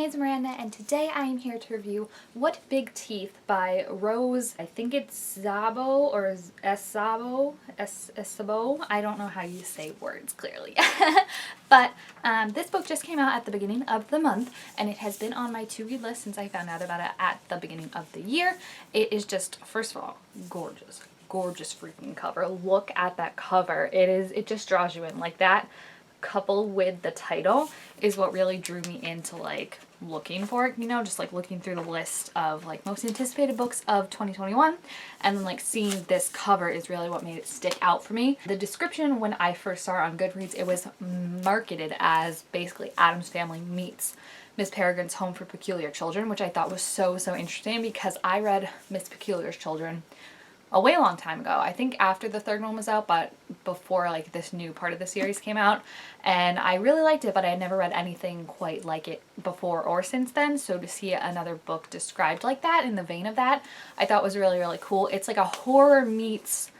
name is Miranda, and today I am here to review What Big Teeth by Rose, I think it's Szabo or Szabo. I don't know how you say words clearly. But this book just came out at the beginning of the month, and it has been on my to-read list since I found out about it at the beginning of the year. It is just, first of all, gorgeous. Gorgeous freaking cover. Look at that cover. It just draws you in. Like, that coupled with the title is what really drew me into like looking for it, you know, just like looking through the list of like most anticipated books of 2021, and then like seeing this cover is really what made it stick out for me. The description when I first saw it on Goodreads, it was marketed as basically Addams Family meets Miss Peregrine's Home for Peculiar Children, which I thought was so interesting because I read Miss Peculiar's Children a way long time ago. I think after the third one was out, but before like this new part of the series came out, and I really liked it, but I had never read anything quite like it before or since then. So to see another book described like that, in the vein of that, I thought was really cool. It's like a horror meets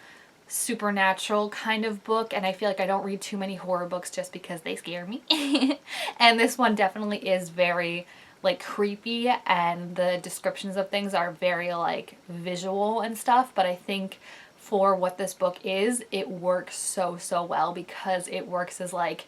supernatural kind of book, and I feel like I don't read too many horror books just because they scare me. And this one definitely is very like creepy, and the descriptions of things are very like visual and stuff, but I think for what this book is, it works so well because it works as like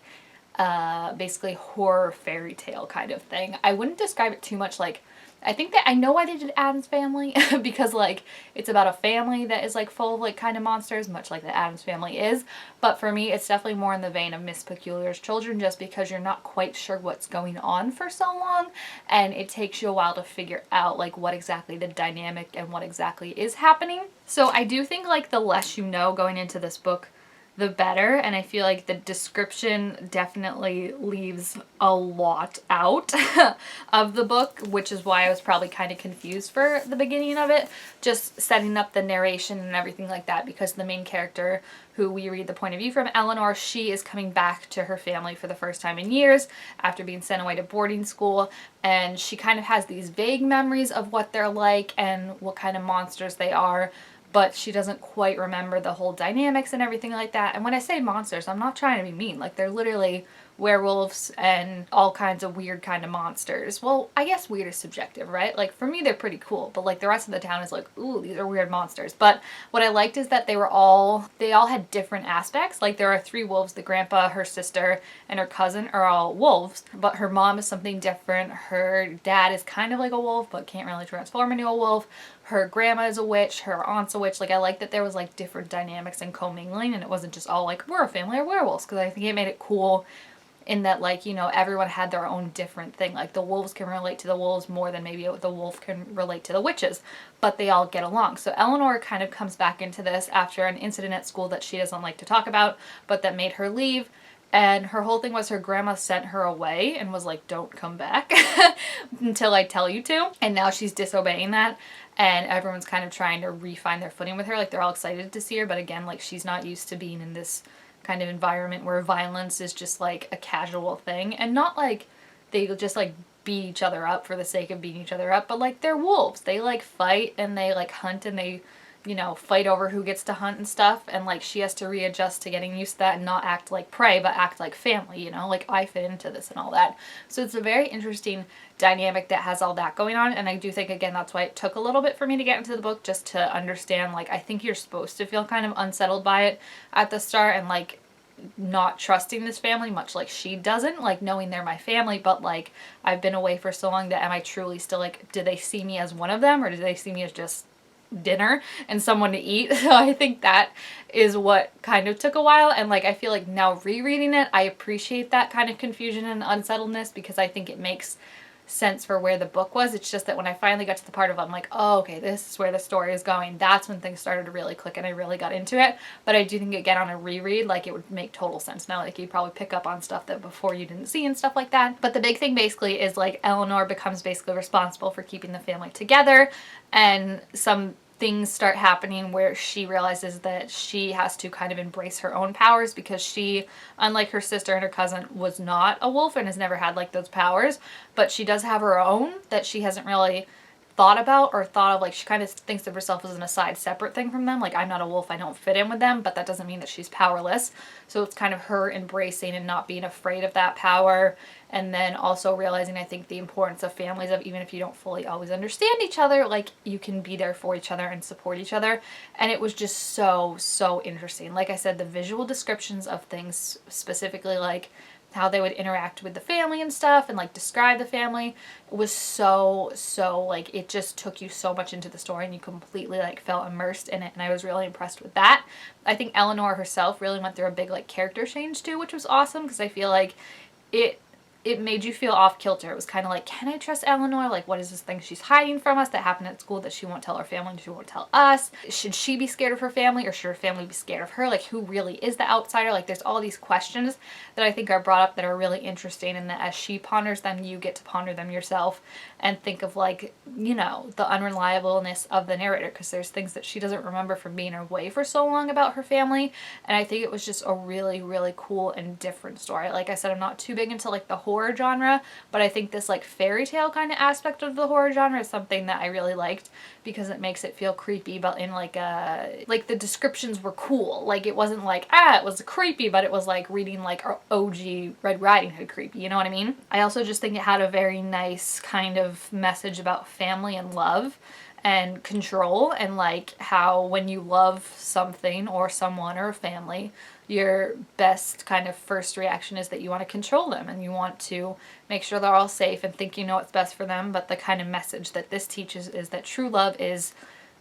basically horror fairy tale kind of thing. I wouldn't describe it too much like, I think that I know why they did Addams Family because like it's about a family that is like full of like kind of monsters, much like the Addams Family is. But for me, it's definitely more in the vein of Miss Peculiar's Children, just because you're not quite sure what's going on for so long, and it takes you a while to figure out like what exactly the dynamic and what exactly is happening. So I do think like the less you know going into this book, the better, and I feel like the description definitely leaves a lot out of the book, which is why I was probably kind of confused for the beginning of it, just setting up the narration and everything like that, because the main character, who we read the point of view from, Eleanor, she is coming back to her family for the first time in years after being sent away to boarding school, and she kind of has these vague memories of what they're like and what kind of monsters they are, but she doesn't quite remember the whole dynamics and everything like that. And when I say monsters, I'm not trying to be mean. Like, they're literally werewolves and all kinds of weird kind of monsters. Well, I guess weird is subjective, right? Like, for me, they're pretty cool, but like the rest of the town is like, ooh, these are weird monsters. But what I liked is that they all had different aspects. Like, there are 3 wolves. The grandpa, her sister, and her cousin are all wolves, but her mom is something different. Her dad is kind of like a wolf, but can't really transform into a wolf. Her grandma is a witch, her aunt's a witch. Like, I like that there was like different dynamics and commingling, and it wasn't just all like, we're a family of werewolves, because I think it made it cool in that, like, you know, everyone had their own different thing. Like, the wolves can relate to the wolves more than maybe the wolf can relate to the witches, but they all get along. So Eleanor kind of comes back into this after an incident at school that she doesn't like to talk about, but that made her leave. And her whole thing was her grandma sent her away and was like, don't come back until I tell you to. And now she's disobeying that. And everyone's kind of trying to re-find their footing with her. Like, they're all excited to see her, but again, like, she's not used to being in this kind of environment where violence is just like a casual thing. And not like they just like beat each other up for the sake of beating each other up, but like, they're wolves. They like fight and they like hunt and they, you know, fight over who gets to hunt and stuff, and like she has to readjust to getting used to that and not act like prey but act like family, you know, like I fit into this and all that. So it's a very interesting dynamic that has all that going on, and I do think, again, that's why it took a little bit for me to get into the book, just to understand, like, I think you're supposed to feel kind of unsettled by it at the start and like not trusting this family, much like she doesn't, like knowing they're my family, but like I've been away for so long that am I truly still like, do they see me as one of them, or do they see me as just dinner and someone to eat? So I think that is what kind of took a while, and like I feel like now rereading it, I appreciate that kind of confusion and unsettledness, because I think it makes sense for where the book was. It's just that when I finally got to the part of I'm like, oh, okay, this is where the story is going, that's when things started to really click and I really got into it. But I do think, again, on a reread, like, it would make total sense now. Like, you'd probably pick up on stuff that before you didn't see and stuff like that. But the big thing basically is like Eleanor becomes basically responsible for keeping the family together, and some things start happening where she realizes that she has to kind of embrace her own powers, because she, unlike her sister and her cousin, was not a wolf and has never had like those powers, but she does have her own that she hasn't really thought about or thought of. Like, she kind of thinks of herself as an aside, separate thing from them. Like, I'm not a wolf, I don't fit in with them, but that doesn't mean that she's powerless. So it's kind of her embracing and not being afraid of that power and then also realizing, I think, the importance of families, of even if you don't fully always understand each other, like you can be there for each other and support each other. And it was just so interesting. Like I said, the visual descriptions of things, specifically like how they would interact with the family and stuff, and like describe the family, was so like, it just took you so much into the story and you completely like felt immersed in it, and I was really impressed with that. I think Eleanor herself really went through a big like character change too, which was awesome, because I feel like it made you feel off kilter. It was kind of like, can I trust Eleanor? Like, what is this thing she's hiding from us that happened at school that she won't tell her family and she won't tell us? Should she be scared of her family, or should her family be scared of her? Like, who really is the outsider? Like, there's all these questions that I think are brought up that are really interesting, and that as she ponders them, you get to ponder them yourself and think of, like, you know, the unreliableness of the narrator, because there's things that she doesn't remember from being away for so long about her family. And I think it was just a really cool and different story. Like I said, I'm not too big into like the horror genre, but I think this like fairy tale kind of aspect of the horror genre is something that I really liked, because it makes it feel creepy, but in like the descriptions were cool. Like, it wasn't like, it was creepy, but it was like reading like OG Red Riding Hood creepy, you know what I mean? I also just think it had a very nice kind of message about family and love and control, and like how when you love something or someone or a family, your best kind of first reaction is that you want to control them and you want to make sure they're all safe and think you know what's best for them. But the kind of message that this teaches is that true love is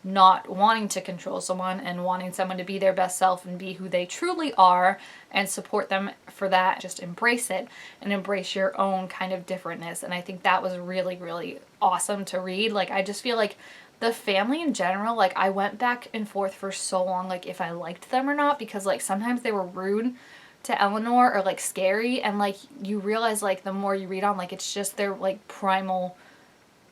not wanting to control someone and wanting someone to be their best self and be who they truly are, and support them for that. Just embrace it and embrace your own kind of differentness. And I think that was really awesome to read. Like, I just feel like the family in general, like, I went back and forth for so long, like, if I liked them or not, because like sometimes they were rude to Eleanor or like scary, and like you realize like the more you read on, like it's just their like primal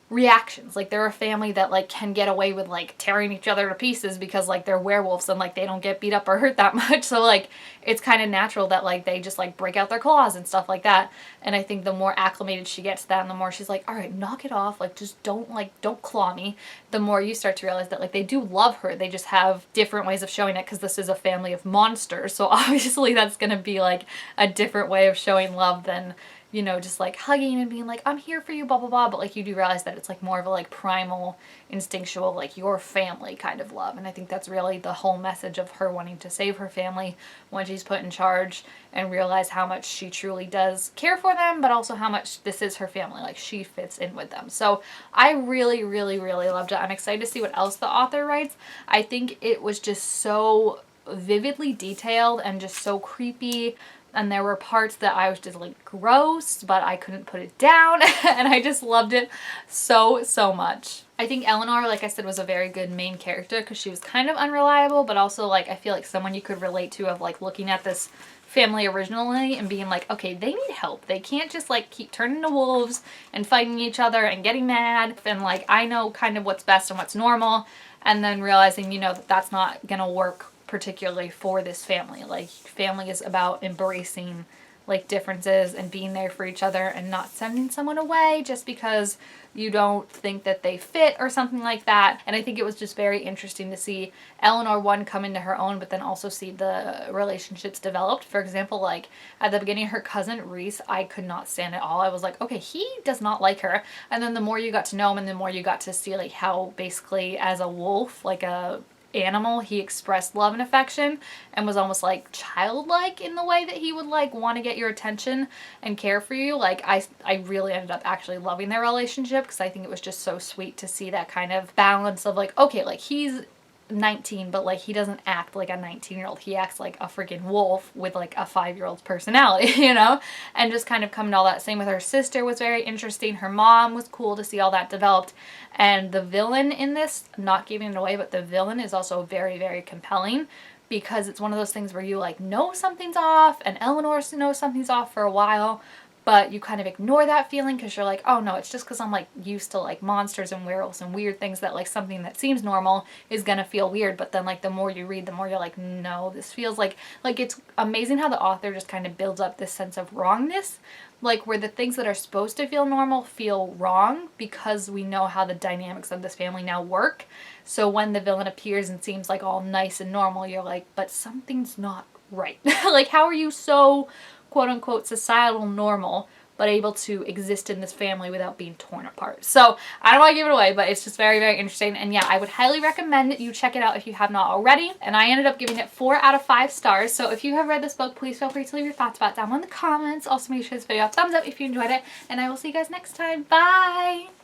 reactions. Like, they're a family that like can get away with like tearing each other to pieces because like they're werewolves and like they don't get beat up or hurt that much, so like it's kind of natural that like they just like break out their claws and stuff like that. And I think the more acclimated she gets to that, and the more she's like, all right, knock it off, like just don't claw me, the more you start to realize that like they do love her. They just have different ways of showing it, because this is a family of monsters, so obviously that's gonna be like a different way of showing love than, you know, just like hugging and being like, I'm here for you, blah blah blah. But like, you do realize that it's like more of a like primal, instinctual, like your family kind of love. And I think that's really the whole message of her wanting to save her family when she's put in charge, and realize how much she truly does care for them, but also how much this is her family, like she fits in with them. So I really loved it. I'm excited to see what else the author writes. I think it was just so vividly detailed and just so creepy, and there were parts that I was just like, gross, but I couldn't put it down, and I just loved it so much. I think Eleanor, like I said, was a very good main character, because she was kind of unreliable, but also like I feel like someone you could relate to, of like looking at this family originally and being like, okay, they need help. They can't just like keep turning to wolves and fighting each other and getting mad, and like I know kind of what's best and what's normal, and then realizing, you know, that that's not gonna work particularly for this family. Like, family is about embracing like differences and being there for each other, and not sending someone away just because you don't think that they fit or something like that. And I think it was just very interesting to see Eleanor, one, come into her own, but then also see the relationships developed. For example, like at the beginning, her cousin Reese, I could not stand at all. I was like, okay, he does not like her. And then the more you got to know him, and the more you got to see like how basically as a wolf, like a animal, he expressed love and affection, and was almost like childlike in the way that he would like want to get your attention and care for you. Like, I really ended up actually loving their relationship, because I think it was just so sweet to see that kind of balance of like, okay, like he's 19, but like he doesn't act like a 19-year-old. He acts like a freaking wolf with like a 5-year-old's personality, you know? And just kind of coming to all that. Same with her sister was very interesting. Her mom was cool to see all that developed. And the villain in this, not giving it away, but the villain is also very compelling, because it's one of those things where you like know something's off, and Eleanor knows something's off for a while, but you kind of ignore that feeling because you're like, oh no, it's just because I'm like used to like monsters and werewolves and weird things, that like something that seems normal is gonna feel weird. But then like the more you read, the more you're like, no, this feels like it's amazing how the author just kind of builds up this sense of wrongness, like where the things that are supposed to feel normal feel wrong, because we know how the dynamics of this family now work. So when the villain appears and seems like all nice and normal, you're like, but something's not right. Like, how are you so quote unquote societal normal but able to exist in this family without being torn apart. So I don't want to give it away, but it's just very, very interesting. And yeah, I would highly recommend you check it out if you have not already. And I ended up giving it 4 out of 5 stars. So if you have read this book, please feel free to leave your thoughts about it down in the comments. Also make sure this video a thumbs up if you enjoyed it. And I will see you guys next time. Bye!